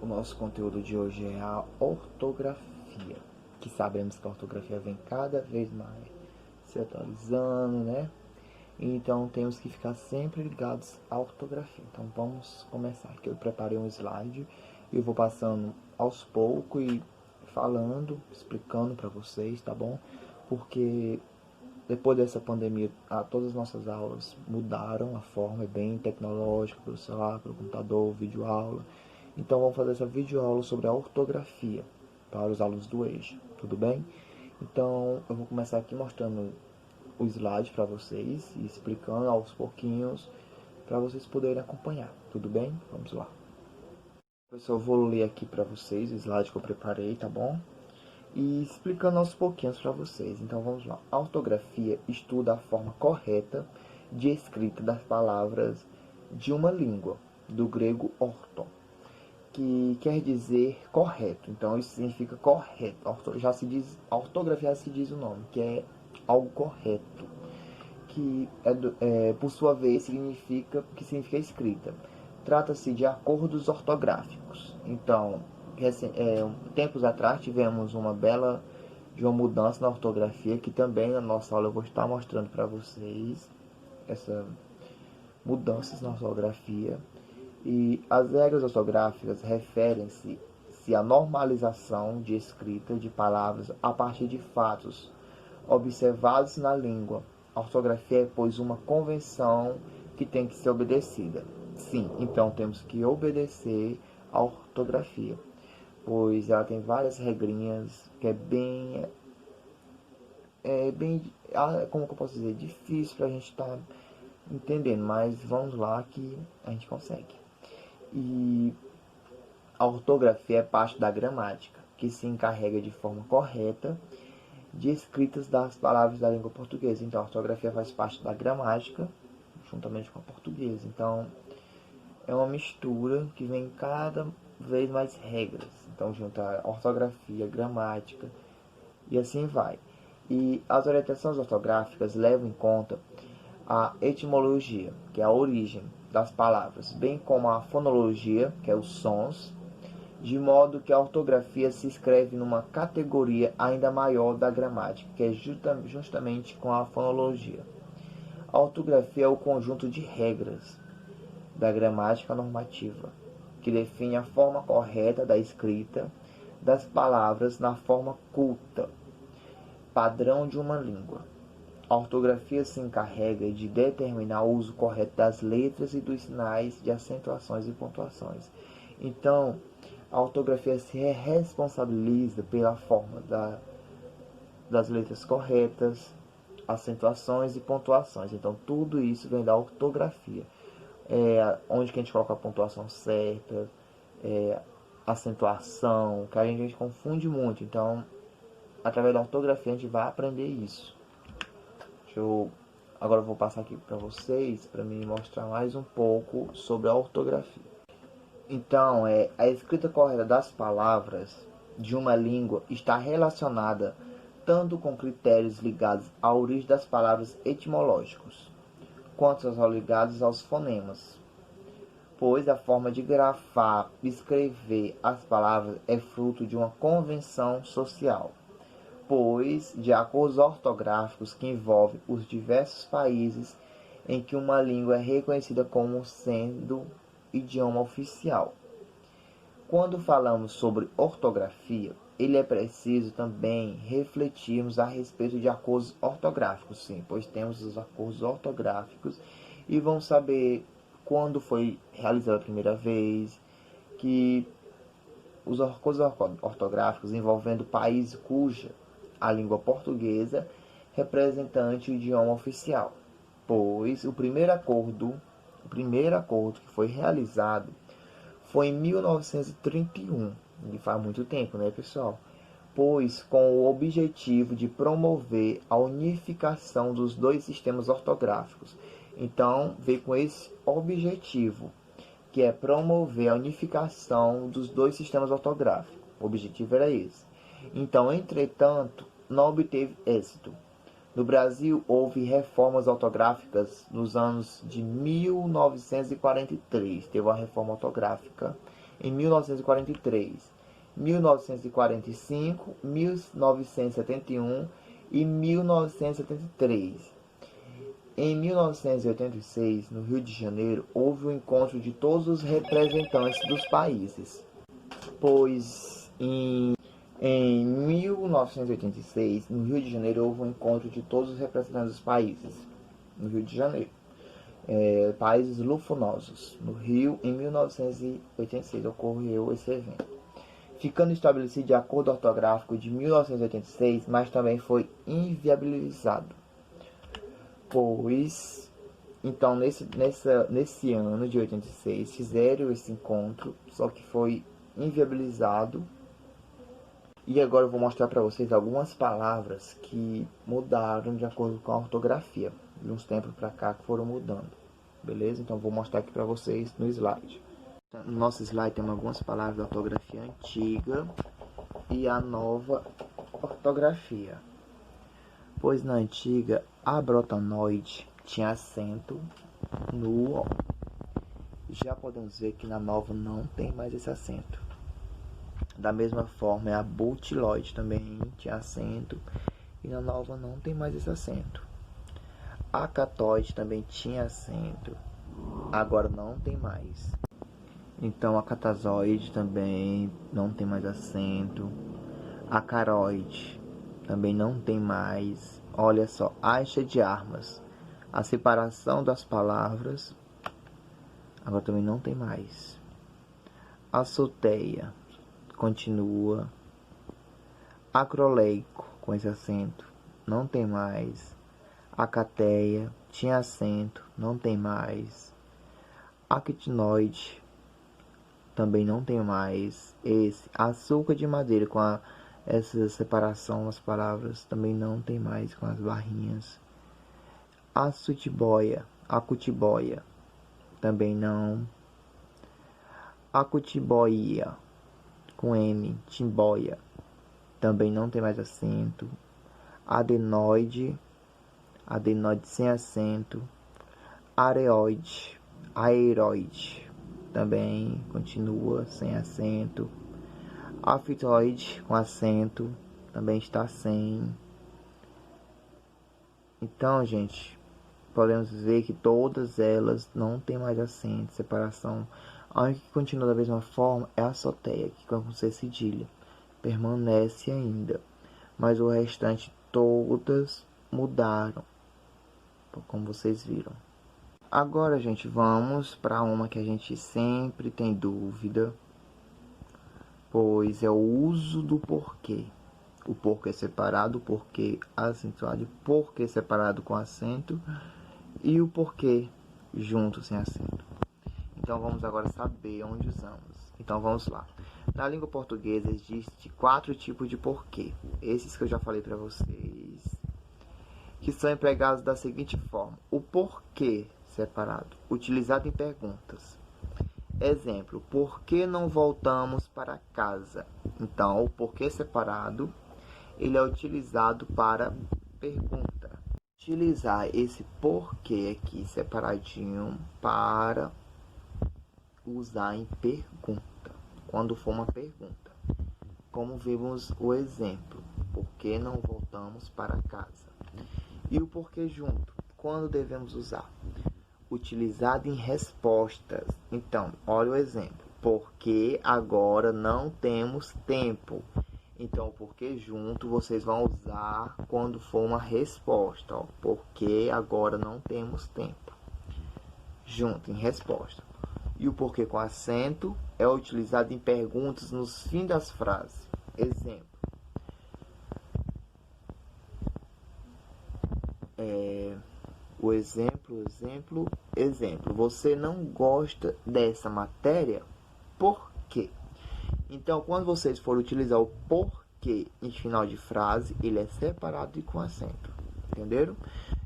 O nosso conteúdo de hoje é a ortografia, que sabemos que a ortografia vem cada vez mais se atualizando, né? Então temos que ficar sempre ligados à ortografia. Então vamos começar. Aqui eu preparei um slide e eu vou passando aos poucos e falando, explicando para vocês, tá bom? Porque depois dessa pandemia, todas as nossas aulas mudaram, a forma é bem tecnológica, pelo celular, pelo computador, videoaula. Então vamos fazer essa videoaula sobre a ortografia para os alunos do EJA, tudo bem? Então eu vou começar aqui mostrando o slide para vocês e explicando aos pouquinhos para vocês poderem acompanhar, tudo bem? Vamos lá. Pessoal, eu vou ler aqui para vocês o slide que eu preparei, tá bom? E explicando aos pouquinhos para vocês. Então vamos lá. A ortografia estuda a forma correta de escrita das palavras de uma língua, do grego orton, que quer dizer correto. Então isso significa correto. Já se diz, a ortografia já se diz o nome, que é algo correto, que por sua vez significa escrita. Trata-se de acordos ortográficos. Então, tempos atrás tivemos uma mudança na ortografia, que também na nossa aula eu vou estar mostrando para vocês essa mudanças na ortografia. E as regras ortográficas referem-se à normalização de escrita de palavras a partir de fatos observados na língua. A ortografia é, pois, uma convenção que tem que ser obedecida. Sim, então temos que obedecer à ortografia, pois ela tem várias regrinhas que como que eu posso dizer, difícil para a gente estar entendendo, mas vamos lá que a gente consegue. E a ortografia é parte da gramática, que se encarrega de forma correta de escritas das palavras da língua portuguesa. Então a ortografia faz parte da gramática, juntamente com a portuguesa. Então é uma mistura que vem cada vez mais regras. Então junta ortografia, gramática e assim vai. E as orientações ortográficas levam em conta a etimologia, que é a origem das palavras, bem como a fonologia, que é os sons, de modo que a ortografia se escreve numa categoria ainda maior da gramática, que é justamente com a fonologia. A ortografia é o conjunto de regras da gramática normativa, que define a forma correta da escrita das palavras na forma culta, padrão de uma língua. A ortografia se encarrega de determinar o uso correto das letras e dos sinais de acentuações e pontuações. Então, a ortografia se responsabiliza pela forma das letras corretas, acentuações e pontuações. Então, tudo isso vem da ortografia. Onde que a gente coloca a pontuação certa, acentuação, que a gente confunde muito. Então, através da ortografia, a gente vai aprender isso. Agora eu vou passar aqui para vocês, para me mostrar mais um pouco sobre a ortografia. Então, a escrita correta das palavras de uma língua está relacionada tanto com critérios ligados à origem das palavras etimológicos, quanto aos ligados aos fonemas, pois a forma de grafar e escrever as palavras é fruto de uma convenção social, pois de acordos ortográficos que envolvem os diversos países em que uma língua é reconhecida como sendo idioma oficial. Quando falamos sobre ortografia, ele é preciso também refletirmos a respeito de acordos ortográficos, sim, pois temos os acordos ortográficos e vamos saber quando foi realizado a primeira vez, que os acordos ortográficos envolvendo países cuja a língua portuguesa representante o idioma oficial, pois o primeiro acordo que foi realizado foi em 1931, e faz muito tempo, né, pessoal? Pois com o objetivo de promover a unificação dos dois sistemas ortográficos. Então, veio com esse objetivo, que é promover a unificação dos dois sistemas ortográficos. O objetivo era esse. Então, entretanto, não obteve êxito. No Brasil, houve reformas ortográficas nos anos de 1943. Teve uma reforma ortográfica em 1943, 1945, 1971 e 1973. Em 1986, no Rio de Janeiro, houve um encontro de todos os representantes dos países, pois em 1986, no Rio de Janeiro, houve um encontro de todos os representantes dos países, no Rio de Janeiro, países lufunosos. No Rio, em 1986, ocorreu esse evento, ficando estabelecido de acordo ortográfico de 1986, mas também foi inviabilizado, pois, então, nesse ano de 86, fizeram esse encontro, só que foi inviabilizado. E agora eu vou mostrar para vocês algumas palavras que mudaram de acordo com a ortografia, de uns tempos para cá que foram mudando, beleza? Então vou mostrar aqui para vocês no slide. No nosso slide tem algumas palavras da ortografia antiga e a nova ortografia. Pois na antiga, a brotanoide tinha acento no O. Já podemos ver que na nova não tem mais esse acento. Da mesma forma, a butiloide também tinha acento e na nova não tem mais esse acento. A catoide também tinha acento, agora não tem mais. Então a catazoide também não tem mais acento. A caroide também não tem mais. Olha só, aixa de armas, a separação das palavras, agora também não tem mais. A soteia continua. Acroleico, com esse acento, não tem mais. A cateia tinha acento, não tem mais. Actinoide também não tem mais. Esse açúcar de madeira com essa separação das palavras também não tem mais, com as barrinhas. A sutiboia, a cutiboia também não. A cutiboia com M, timboia, também não tem mais acento. Adenoide, adenoide sem acento. Areoide, aeroide, também continua sem acento. Aftoide com acento, também está sem. Então, gente, podemos ver que todas elas não tem mais acento, separação. A única que continua da mesma forma é a soteia, que com C cedilha permanece ainda, mas o restante todas mudaram, como vocês viram. Agora, gente, vamos para uma que a gente sempre tem dúvida, pois é o uso do porquê. O porquê separado, o porquê acentuado, o porquê separado com acento e o porquê junto sem acento. Então vamos agora saber onde usamos. Então vamos lá. Na língua portuguesa existe 4 tipos de porquê. Esses que eu já falei para vocês, que são empregados da seguinte forma: o porquê separado, utilizado em perguntas. Exemplo: por que não voltamos para casa? Então, o porquê separado, ele é utilizado para pergunta. Utilizar esse porquê aqui separadinho para usar em pergunta, quando for uma pergunta. Como vimos o exemplo: por que não voltamos para casa? E o porquê junto, quando devemos usar? Utilizado em respostas. Então, olha o exemplo: porque agora não temos tempo. Então, o porquê junto vocês vão usar quando for uma resposta. Ó, porque agora não temos tempo. Junto, em resposta. E o porquê com acento é utilizado em perguntas nos fins das frases. Exemplo: exemplo. Você não gosta dessa matéria? Por quê? Então, quando vocês forem utilizar o porquê em final de frase, ele é separado e com acento. Entenderam?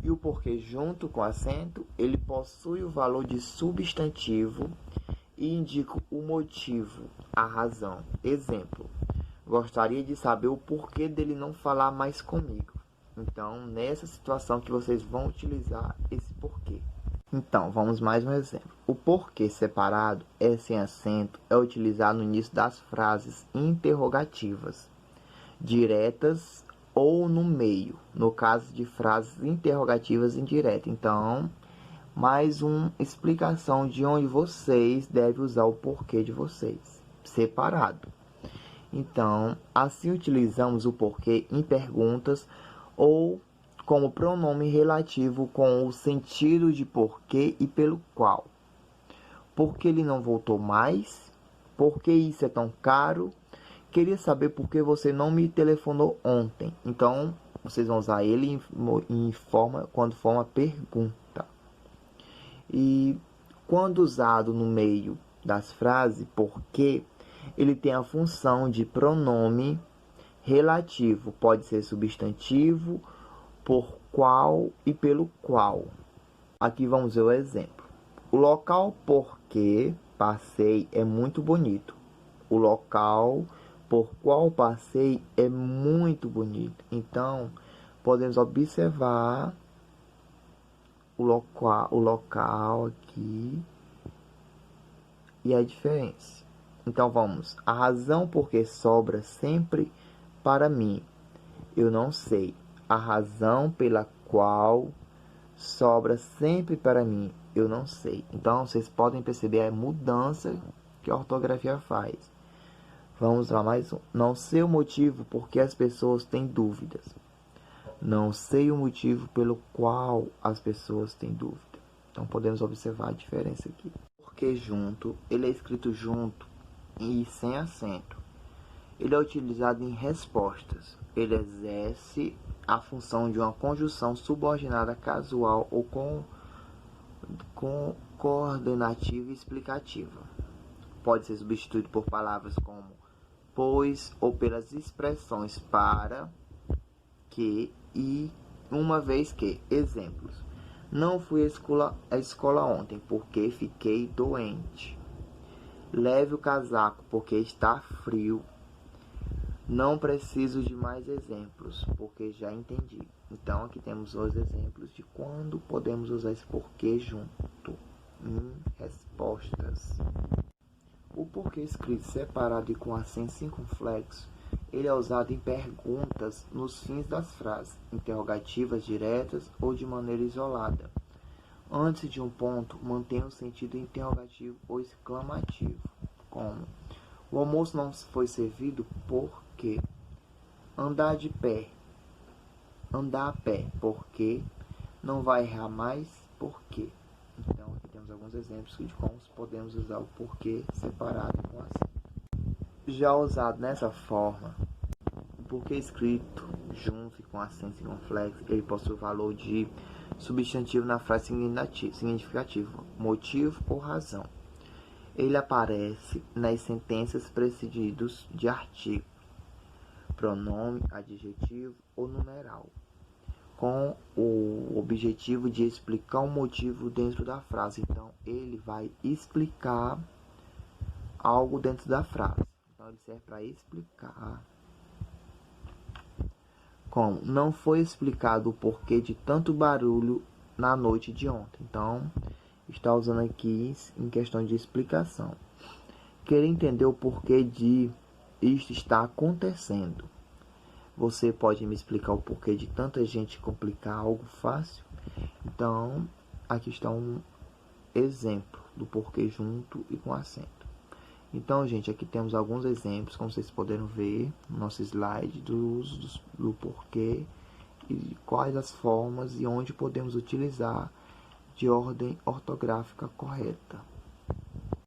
E o porquê junto com acento, ele possui o valor de substantivo e indica o motivo, a razão. Exemplo: gostaria de saber o porquê dele não falar mais comigo. Então, nessa situação que vocês vão utilizar esse porquê. Então, vamos mais um exemplo. O porquê separado é sem acento é utilizado no início das frases interrogativas, diretas ou no meio, no caso de frases interrogativas indiretas. Então, mais uma explicação de onde vocês devem usar o porquê de vocês, separado. Então, assim utilizamos o porquê em perguntas ou como pronome relativo com o sentido de porquê e pelo qual. Por que ele não voltou mais? Por que isso é tão caro? Queria saber por que você não me telefonou ontem. Então, vocês vão usar ele quando for uma pergunta. E quando usado no meio das frases, porque ele tem a função de pronome relativo, pode ser substantivo, por qual e pelo qual. Aqui vamos ver o exemplo. O local por que passei é muito bonito. O local por qual passei é muito bonito. Então, podemos observar o local aqui e a diferença. Então, vamos. A razão por que sobra sempre para mim, eu não sei. A razão pela qual sobra sempre para mim, eu não sei. Então, vocês podem perceber a mudança que a ortografia faz. Vamos lá, mais um. Não sei o motivo por que as pessoas têm dúvidas. Não sei o motivo pelo qual as pessoas têm dúvida. Então, podemos observar a diferença aqui. Porque junto, ele é escrito junto e sem acento. Ele é utilizado em respostas. Ele exerce a função de uma conjunção subordinada casual ou com coordenativa e explicativa. Pode ser substituído por palavras como pois ou pelas expressões para, que e uma vez que. Exemplos. Não fui à escola ontem porque fiquei doente. Leve o casaco porque está frio. Não preciso de mais exemplos, porque já entendi. Então, aqui temos os exemplos de quando podemos usar esse porquê junto em respostas. O porquê escrito separado e com acento circunflexo, ele é usado em perguntas nos fins das frases, interrogativas diretas ou de maneira isolada. Antes de um ponto, mantém o sentido interrogativo ou exclamativo, como o almoço não foi servido porque andar a pé, porque não vai errar mais, porque. Então, aqui temos alguns exemplos de como podemos usar o porquê separado com acento. Já usado nessa forma, o porquê escrito junto com acento circunflexo, ele possui o valor de substantivo na frase significativa, motivo ou razão. Ele aparece nas sentenças precedidas de artigo, pronome, adjetivo ou numeral, com o objetivo de explicar um motivo dentro da frase. Então, ele vai explicar algo dentro da frase. Então, ele serve para explicar. Como não foi explicado o porquê de tanto barulho na noite de ontem. Então, está usando aqui em questão de explicação. Querer entender o porquê de isto está acontecendo. Você pode me explicar o porquê de tanta gente complicar algo fácil? Então, aqui está um exemplo do porquê junto e com acento. Então, gente, aqui temos alguns exemplos, como vocês poderam ver no nosso slide, do uso do porquê e quais as formas e onde podemos utilizar de ordem ortográfica correta.